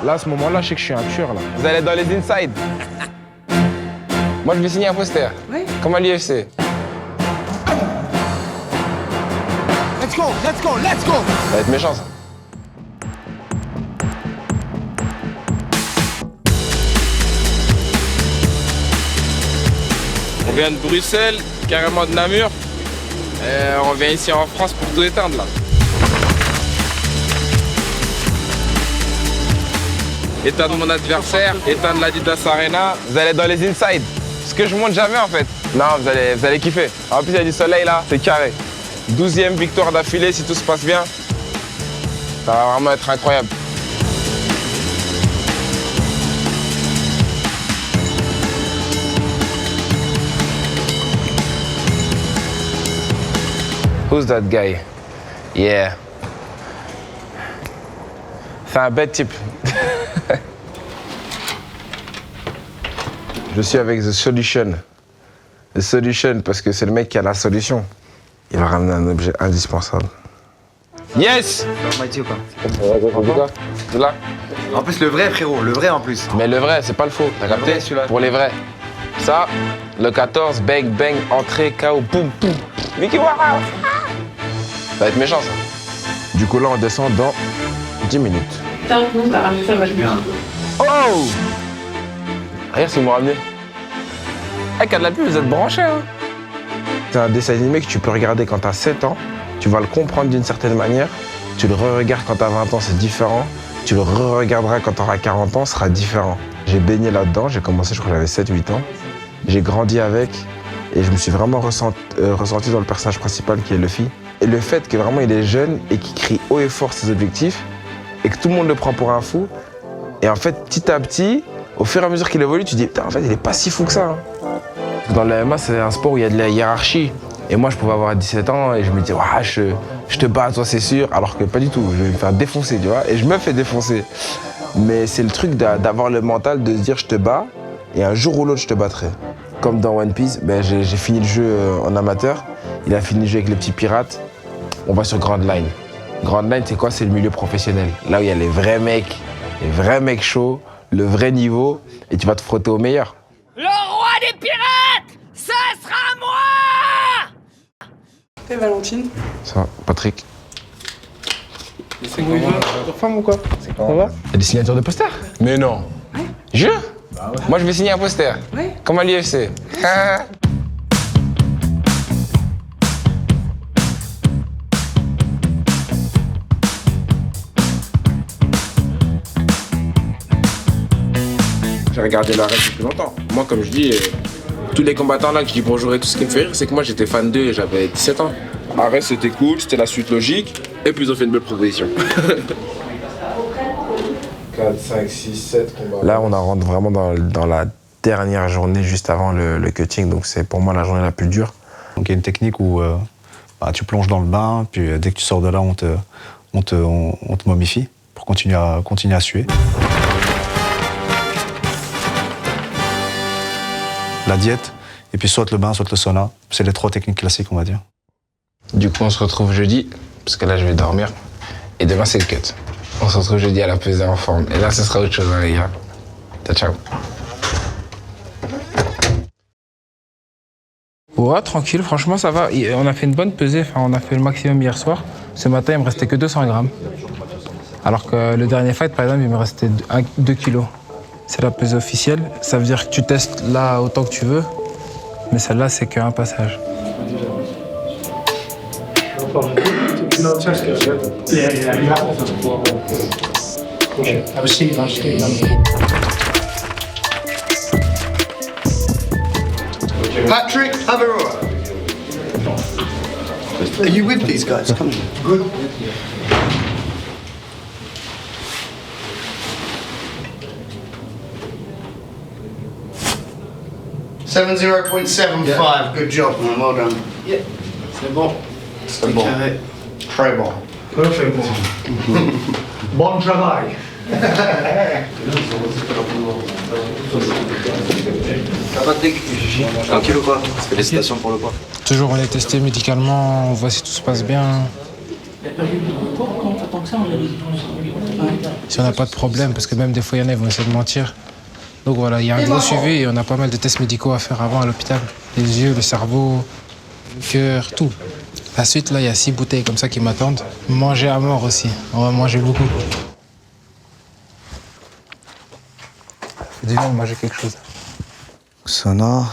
Là, à ce moment-là, je sais que je suis un tueur, là. Vous allez dans les inside. Moi, je vais signer un poster. Oui. Comme à l'UFC. Let's go, let's go, let's go. Ça va être méchant, ça. On vient de Bruxelles, carrément de Namur. On vient ici en France pour tout éteindre, là. Éteindre mon adversaire, éteindre l'Adidas Arena. Vous allez dans les inside. Ce que je monte jamais, en fait. Non, vous allez kiffer. En plus, il y a du soleil, là, c'est carré. 12e victoire d'affilée, si tout se passe bien. Ça va vraiment être incroyable. Who's that guy? Yeah. C'est un bête type. Je suis avec The Solution. The Solution, parce que c'est le mec qui a la solution. Il va ramener un objet indispensable. Yes! Mighty ou pas? C'est là? En plus, le vrai, frérot, le vrai en plus. Mais le vrai, c'est pas le faux. T'as capté? vrai, celui-là. Pour les vrais. Ça, le 14, bang, bang, entrée, KO, boum, boum. Mickey, waouh! Ça va être méchant, ça. Du coup, là, on descend dans 10 minutes. Putain, non, t'as ramené ça vachement. Oh! Regarde ce qu'ils m'ont ramené. Eh, qu'à de la pub, vous êtes branchés, hein? C'est un dessin animé que tu peux regarder quand t'as 7 ans. Tu vas le comprendre d'une certaine manière. Tu le re-regardes quand t'as 20 ans, c'est différent. Tu le re-regarderas quand t'auras 40 ans, ce sera différent. J'ai baigné là-dedans, j'ai commencé, je crois que j'avais 7-8 ans. J'ai grandi avec et je me suis vraiment ressenti dans le personnage principal qui est Luffy. Et le fait que vraiment il est jeune et qu'il crie haut et fort ses objectifs et que tout le monde le prend pour un fou. Et en fait, petit à petit, au fur et à mesure qu'il évolue, tu te dis, putain, en fait, il est pas si fou que ça. Hein. Dans le MMA, c'est un sport où il y a de la hiérarchie. Et moi, je pouvais avoir 17 ans et je me dis, ouais, je te bats, toi, c'est sûr. Alors que pas du tout, je vais me faire défoncer, tu vois. Et je me fais défoncer. Mais c'est le truc d'avoir le mental de se dire, je te bats et un jour ou l'autre, je te battrai. Comme dans One Piece, ben, j'ai fini le jeu en amateur. Il a fini le jeu avec les petits pirates. On va sur Grand Line. Grand Line, c'est quoi? C'est le milieu professionnel. Là où il y a les vrais mecs chauds, le vrai niveau, et tu vas te frotter au meilleur. Le roi des pirates, ce sera moi! Et Valentine? Ça va, Patrick? C'est quoi, femme ou quoi? Ça va? Il y a des signatures de posters? Mais non. Ouais. Jure? Bah ouais. Moi, je vais signer un poster. Oui. Comme à l'UFC. J'ai regardé l'arrêt depuis longtemps. Moi, comme je dis, tous les combattants là que je dis bonjour et tout, ce qui me fait rire, c'est que moi j'étais fan d'eux et j'avais 17 ans. Arrêt, c'était cool, c'était la suite logique, et puis ils ont fait une belle proposition. 4, 5, 6, 7 combats. Là, on rentre vraiment dans la dernière journée juste avant le cutting, donc c'est pour moi la journée la plus dure. Donc il y a une technique où tu plonges dans le bain, puis dès que tu sors de là, on te momifie pour continuer à suer. La diète, et puis soit le bain, soit le sauna. C'est les 3 techniques classiques, on va dire. Du coup, on se retrouve jeudi, parce que là, je vais dormir. Et demain, c'est le cut. On se retrouve jeudi à la pesée en forme. Et là, ce sera autre chose, hein, les gars. Ciao. Ouais, tranquille, franchement, ça va. On a fait une bonne pesée, enfin, on a fait le maximum hier soir. Ce matin, il me restait que 200 grammes. Alors que le dernier fight, par exemple, il me restait 2 kilos. C'est la pesée officielle. Ça veut dire que tu testes là autant que tu veux, mais celle-là, c'est qu'un passage. Patrick Averroa. Are you with these guys? Come on. Good. Seven 0.75. Good job, man. Well done. Yeah. C'est bon. C'est bon. Carré. Très bon. Perfect. Bon travail. Patrick, tranquille ou quoi? Félicitations pour le poids. Toujours, on est testé médicalement, on voit si tout se passe bien. Si on n'a pas de problème, parce que même des fois, il y en a, ils vont essayer de mentir. Donc voilà, il y a un gros suivi et on a pas mal de tests médicaux à faire avant à l'hôpital. Les yeux, le cerveau, le cœur, tout. La suite, là, il y a 6 bouteilles comme ça qui m'attendent. Manger à mort aussi. On va manger beaucoup. Faut déjà manger quelque chose. Sauna,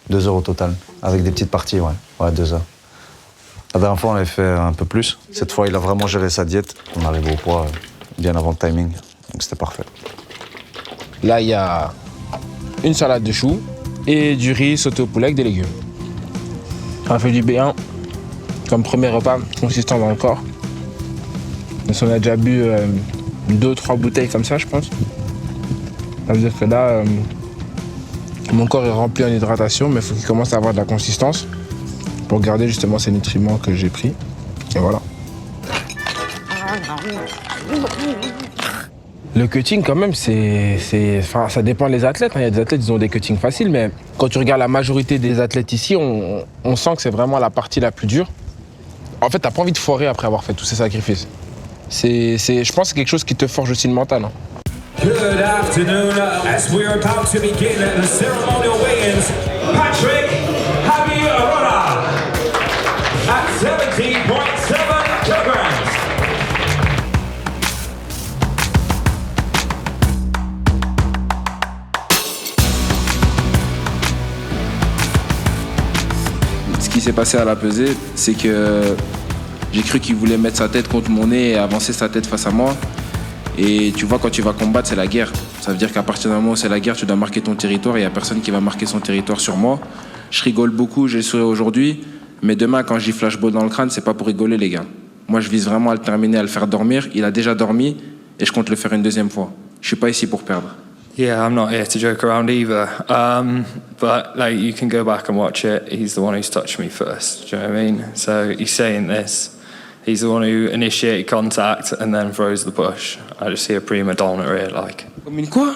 2 heures au total, avec des petites parties, ouais. Ouais, 2 heures. La dernière fois, on avait fait un peu plus. Cette fois, il a vraiment géré sa diète. On arrive au poids bien avant le timing, donc c'était parfait. Là, il y a une salade de choux et du riz sauté au poulet avec des légumes. Ça fait du bien. Comme premier repas consistant dans le corps. Parce qu'on a déjà bu 2-3 bouteilles comme ça, je pense. Ça veut dire que là, mon corps est rempli en hydratation, mais il faut qu'il commence à avoir de la consistance pour garder justement ces nutriments que j'ai pris. Et voilà. Le cutting, quand même, ça dépend des athlètes. Il y a des athlètes qui ont des cuttings faciles, mais quand tu regardes la majorité des athlètes ici, on sent que c'est vraiment la partie la plus dure. En fait, t'as pas envie de foirer après avoir fait tous ces sacrifices. Je pense que c'est quelque chose qui te forge aussi le mental. Hein. Good afternoon, as we are about to begin the ceremonial weigh-ins, Patrick Javier-Arona at 17.7 kilograms. Ce qui s'est passé à la pesée, c'est que j'ai cru qu'il voulait mettre sa tête contre mon nez et avancer sa tête face à moi. Et tu vois, quand tu vas combattre, c'est la guerre. Ça veut dire qu'à partir d'un moment où c'est la guerre, tu dois marquer ton territoire et il n'y a personne qui va marquer son territoire sur moi. Je rigole beaucoup, j'ai le sourire aujourd'hui, mais demain, quand je dis flashball dans le crâne, c'est pas pour rigoler, les gars. Moi, je vise vraiment à le terminer, à le faire dormir. Il a déjà dormi et je compte le faire une deuxième fois. Je suis pas ici pour perdre. Yeah, I'm not here to joke around either. But like, you can go back and watch it. He's the one who's touched me first. Do you know what I mean? So he's saying this. He's the one who initiated contact and then throws the push. I just see a prima donna here, like. Comme une quoi?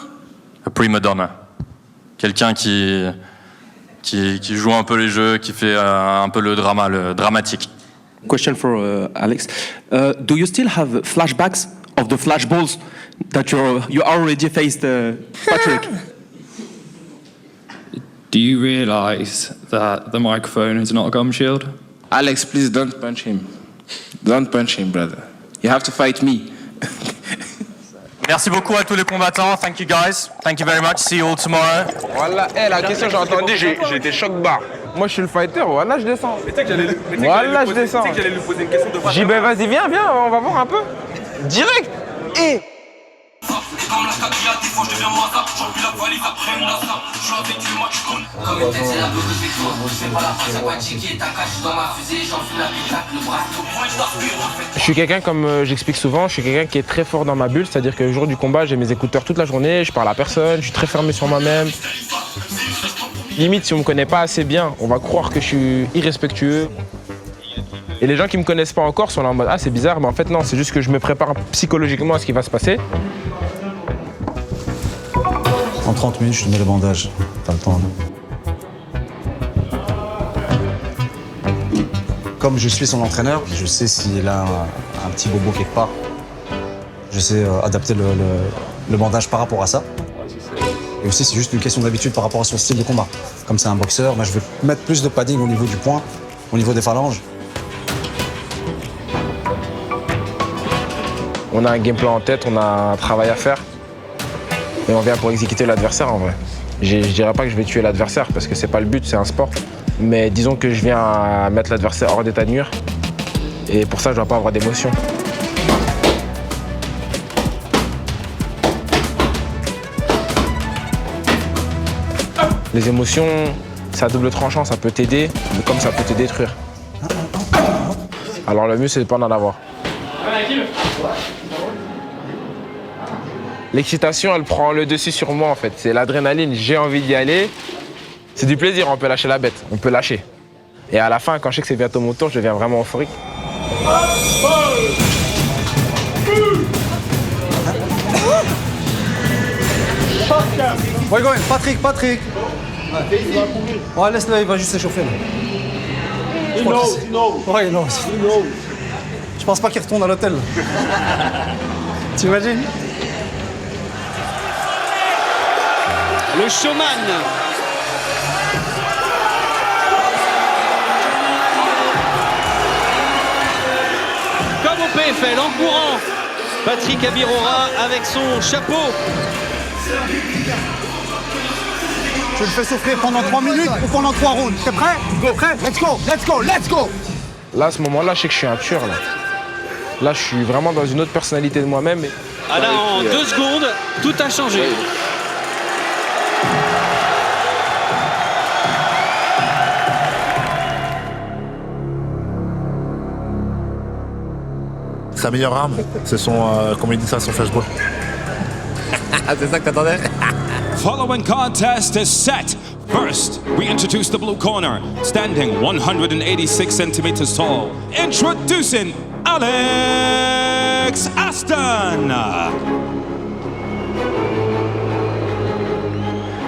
A prima donna. Quelqu'un qui joue un peu les jeux, qui fait un peu le drama, le dramatique. Question for Alex. Do you still have flashbacks of the flashballs that you already faced, Patrick? Do you realise that the microphone is not a gum shield? Alex, please don't punch him. Don't punch him, brother. You have to fight me. Merci beaucoup à tous les combattants. Thank you guys. Thank you very much. See you all tomorrow. Voilà, la question j'ai entendu, j'ai été choc bas. Moi je suis le fighter, voilà je descends. Voilà je descends. j'allais lui poser une question de J'ai dit ben vas-y viens, on va voir un peu. Direct. Et je suis quelqu'un, comme j'explique souvent, je suis quelqu'un qui est très fort dans ma bulle, c'est-à-dire que le jour du combat, j'ai mes écouteurs toute la journée, je parle à personne, je suis très fermé sur moi-même. Limite, si on me connaît pas assez bien, on va croire que je suis irrespectueux. Et les gens qui me connaissent pas encore sont là en mode « Ah, c'est bizarre », mais en fait non, c'est juste que je me prépare psychologiquement à ce qui va se passer. En 30 minutes, je te mets le bandage. T'as le temps. Comme je suis son entraîneur, je sais s'il a un petit bobo quelque part. Je sais adapter le bandage par rapport à ça. Et aussi, c'est juste une question d'habitude par rapport à son style de combat. Comme c'est un boxeur, moi, je vais mettre plus de padding au niveau du poing, au niveau des phalanges. On a un game plan en tête, on a un travail à faire. Et on vient pour exécuter l'adversaire en vrai. Je dirais pas que je vais tuer l'adversaire parce que c'est pas le but, c'est un sport. Mais disons que je viens mettre l'adversaire hors d'état de nuire. Et pour ça, je dois pas avoir d'émotion. Les émotions, c'est à double tranchant, ça peut t'aider, mais comme ça peut te détruire. Alors le mieux, c'est de pas en avoir. L'excitation, elle prend le dessus sur moi en fait. C'est l'adrénaline, j'ai envie d'y aller. C'est du plaisir, on peut lâcher la bête, on peut lâcher. Et à la fin, quand je sais que c'est bientôt mon tour, je deviens vraiment euphorique. Ouais, Patrick. Ouais, laisse-le, il va juste s'échauffer. Il knows. Ouais, non. Je pense pas qu'il retourne à l'hôtel. T'imagines? Le showman. Comme au PFL, en courant, Patrick Abirora avec son chapeau. Je le fais souffrir pendant 3 minutes ou pendant 3 rounds. T'es prêt? Prêt? Let's go, let's go, let's go! Là, à ce moment-là, je sais que je suis un tueur. Là, je suis vraiment dans une autre personnalité de moi-même. Ah là, en 2 secondes, tout a changé. Sa meilleure arme, c'est son, comment il dit ça, son flashball. C'est ça que t'attendais? Following contest is set. First, we introduce the blue corner, standing 186 centimeters tall. Introducing Alex Aston.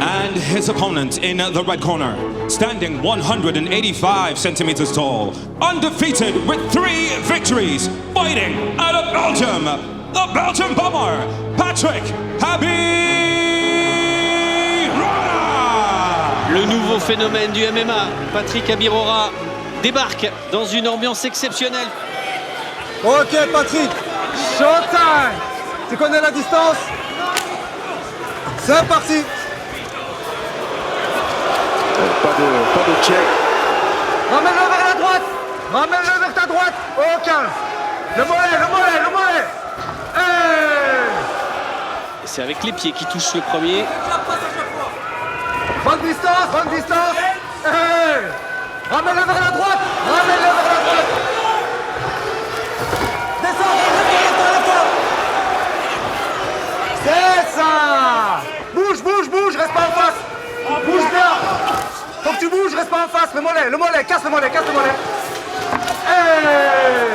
And his opponent in the red corner, standing 185 centimeters tall, undefeated with 3 victories, fighting out of Belgium, the Belgian bomber, Patrick Abirora. Le nouveau phénomène du MMA, Patrick Abirora, débarque dans une ambiance exceptionnelle. Ok Patrick, showtime! Tu connais la distance? C'est parti! Pas de check. Ramène-le vers la droite! Ramène-le vers ta droite! Au calme! Le mollet! Et c'est avec les pieds qui touchent le premier. Bonne distance! Hey! Ramène-le vers la droite! Descends! C'est ça! Bouge! Reste pas en face! Bouge bien! Faut que tu bouges, reste pas en face! Le mollet! Casse le mollet! Hey!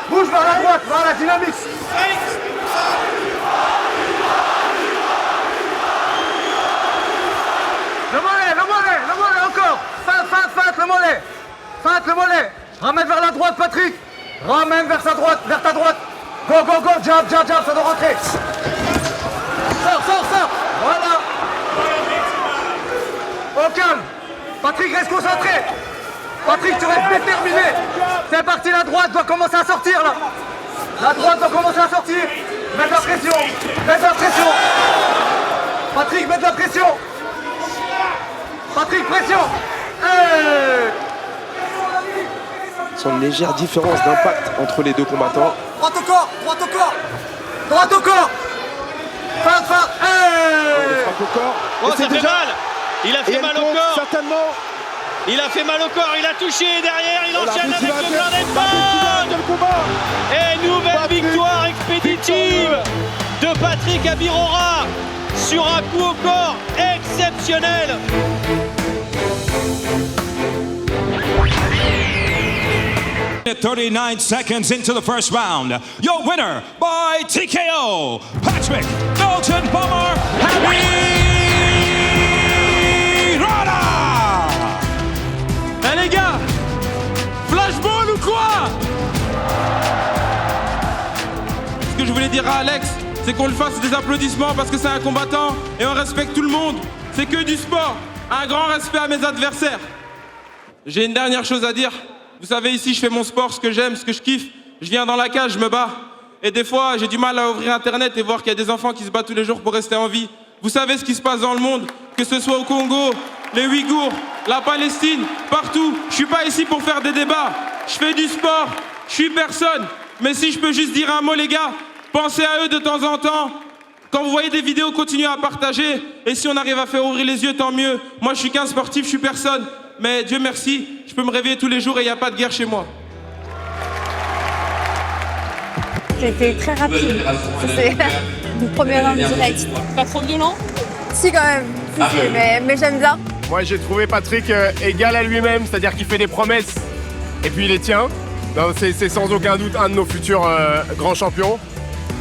Bouge vers la droite! Voilà, dynamique! Le mollet, encore! Feinte le mollet! Ramène vers la droite, Patrick! Ramène vers ta droite! Go! Jab, ça doit rentrer! Sors! Voilà! Au calme! Patrick, reste concentré! Patrick, tu restes déterminé! C'est parti, la droite doit commencer à sortir, là! Mets de la pression! Patrick, mets de la pression! Patrick, pression! Hey! Sur une légère différence d'impact entre les deux combattants. Droite au corps! Fin! Hey! Frappe au corps. Oh, ça fait mal! Il a fait mal au corps! Certainement. Il a fait mal au corps, il a touché derrière, il enchaîne avec le Blinded Ball! Et nouvelle victoire expéditive de Patrick Abirora sur un coup au corps exceptionnel! 39 seconds into the first round. Your winner by TKO, Patrick Belgian Bomber Abirora. Eh les gars, flashball ou quoi? Ce que je voulais dire à Alex, c'est qu'on le fasse des applaudissements parce que c'est un combattant et on respecte tout le monde. C'est que du sport. Un grand respect à mes adversaires. J'ai une dernière chose à dire. Vous savez, ici, je fais mon sport, ce que j'aime, ce que je kiffe. Je viens dans la cage, je me bats. Et des fois, j'ai du mal à ouvrir Internet et voir qu'il y a des enfants qui se battent tous les jours pour rester en vie. Vous savez ce qui se passe dans le monde, que ce soit au Congo, les Ouïghours, la Palestine, partout. Je suis pas ici pour faire des débats. Je fais du sport, je suis personne. Mais si je peux juste dire un mot, les gars, pensez à eux de temps en temps. Quand vous voyez des vidéos, continuez à partager. Et si on arrive à faire ouvrir les yeux, tant mieux. Moi, je suis qu'un sportif, je suis personne. Mais Dieu merci, je peux me réveiller tous les jours et il n'y a pas de guerre chez moi. C'était très rapide. C'est une première round direct. Pas trop violent? Si, quand même. Si, mais j'aime bien. Moi, j'ai trouvé Patrick égal à lui-même, c'est-à-dire qu'il fait des promesses et puis il les tient. C'est sans aucun doute un de nos futurs grands champions.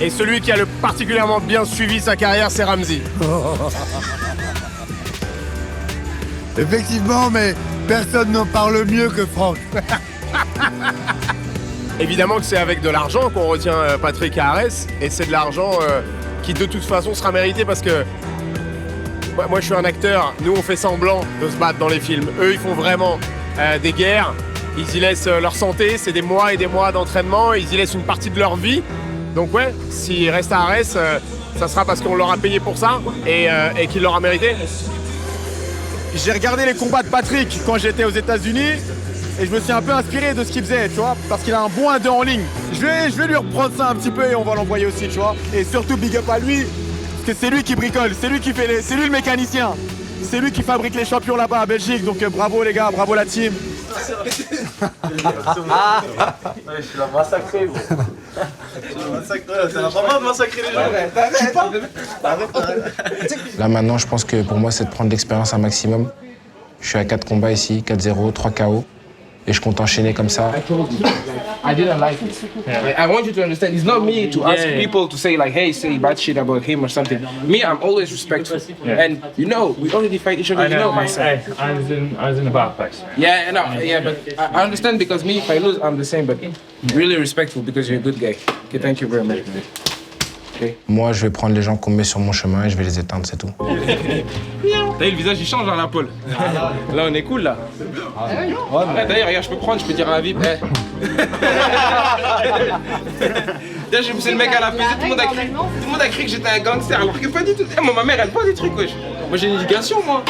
Et celui qui a particulièrement bien suivi sa carrière, c'est Ramzi. Effectivement, mais personne n'en parle mieux que Franck. Évidemment que c'est avec de l'argent qu'on retient Patrick à Arès, et c'est de l'argent qui de toute façon sera mérité parce que moi je suis un acteur, nous on fait semblant de se battre dans les films. Eux ils font vraiment des guerres, ils y laissent leur santé, c'est des mois et des mois d'entraînement, ils y laissent une partie de leur vie. Donc ouais, s'ils restent à Arès, ça sera parce qu'on leur a payé pour ça et qu'il l'aura mérité. J'ai regardé les combats de Patrick quand j'étais aux États-Unis et je me suis un peu inspiré de ce qu'il faisait, tu vois, parce qu'il a un bon 1-2 en ligne. Je vais lui reprendre ça un petit peu et on va l'envoyer aussi, tu vois. Et surtout big up à lui, parce que c'est lui qui bricole, c'est lui qui fait c'est lui le mécanicien. C'est lui qui fabrique les champions là-bas à Belgique, donc bravo les gars, bravo la team. Je suis la massacré, gros. Ça n'a pas de massacrer les gens. Là maintenant, je pense que pour moi, c'est de prendre l'expérience un maximum. Je suis à 4 combats ici, 4-0, 3 KO. Et je compte enchaîner comme ça. I didn't like it. Like, I want you to understand, it's not me to ask people to say like, hey, say bad shit about him or something. Me, I'm always respectful. And you know, we already fight each other, you know myself. I was in a bad place. Yeah, no, yeah, but I understand because me, if I lose, I'm the same, but really respectful because you're a good guy. Okay, thank you very much. Okay. Moi, je vais prendre les gens qu'on me met sur mon chemin et je vais les éteindre, c'est tout. T'as vu, le visage il change à la Paul. Là on est cool là. D'ailleurs regarde, je peux prendre, je peux dire à la VIP. D'ailleurs j'ai poussé le mec à la pesée, tout le monde a cru que j'étais un gangster alors que pas du tout. Moi ma mère elle voit des trucs wesh. Moi j'ai une éducation moi.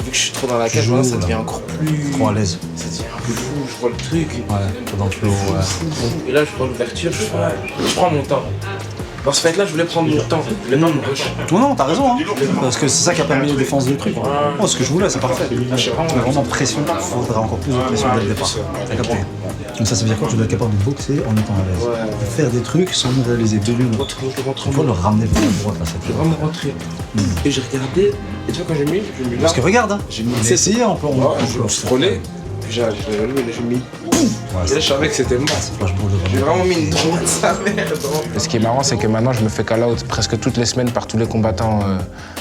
Vu que je suis trop dans la cage, maintenant ça devient encore plus... Trop à l'aise. Ça devient un peu fou, je vois le truc. Ouais, dans le flow, ouais. Et là je prends l'ouverture, je prends mon temps. Dans ce fight là, je voulais prendre mon temps. Le nom me rush. Toi non, t'as raison, hein. Parce que c'est ça qui a permis les défenses du truc. Oh, ce que je voulais, c'est parfait. On est vraiment pression, il faudra encore plus de pression dès le départ. T'as capté. Donc ça veut dire quoi? Tu dois être capable de boxer en étant à l'aise. De faire des trucs sans nous réaliser deux lunes. Il faut le ramener vers la droite, là, cette Je vais vraiment rentrer. Et j'ai regardé, et tu vois quand j'ai mis là. Parce que regarde, hein. C'est essayé, on peut scroller. Puis j'ai mis. Et là je savais que c'était mort. J'ai vraiment mis une droite sa mère. Et ce qui est marrant, c'est que maintenant, je me fais call-out presque toutes les semaines par tous les combattants,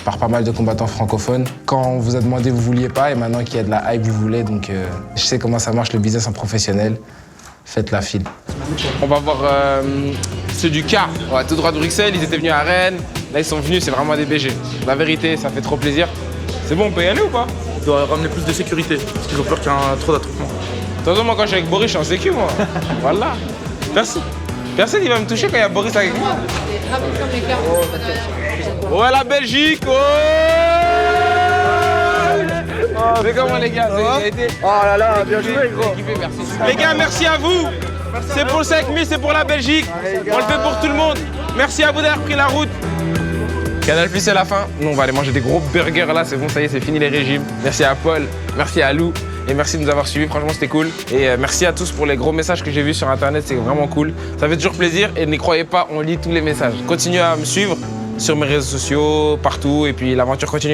par pas mal de combattants francophones. Quand on vous a demandé, vous vouliez pas, et maintenant qu'il y a de la hype, vous voulez. Donc je sais comment ça marche le business en professionnel. Faites la file. On va voir ceux du CAR. Ouais, tout droit de Bruxelles, ils étaient venus à Rennes. Là ils sont venus, c'est vraiment des BG. La vérité, ça fait trop plaisir. C'est bon, on peut y aller ou pas? On doit ramener plus de sécurité, parce qu'ils ont peur qu'il y ait trop d'attroupement. De toute façon, moi quand je suis avec Boris, je suis en sécu moi. Voilà. Personne il va me toucher quand il y a Boris avec moi. Ouais la Belgique, oh c'est comment les gars, Oh là là, bien joué gros. Les gars, merci à vous. C'est pour le 5000, c'est pour la Belgique. On le fait pour tout le monde. Merci à vous d'avoir pris la route. Canal Plus c'est la fin. Nous on va aller manger des gros burgers là, c'est bon, ça y est, c'est fini les régimes. Merci à Paul, merci à Lou. Et merci de nous avoir suivis, franchement c'était cool. Et merci à tous pour les gros messages que j'ai vus sur internet, c'est vraiment cool. Ça fait toujours plaisir et n'y croyez pas, on lit tous les messages. Continuez à me suivre sur mes réseaux sociaux, partout, et puis l'aventure continue.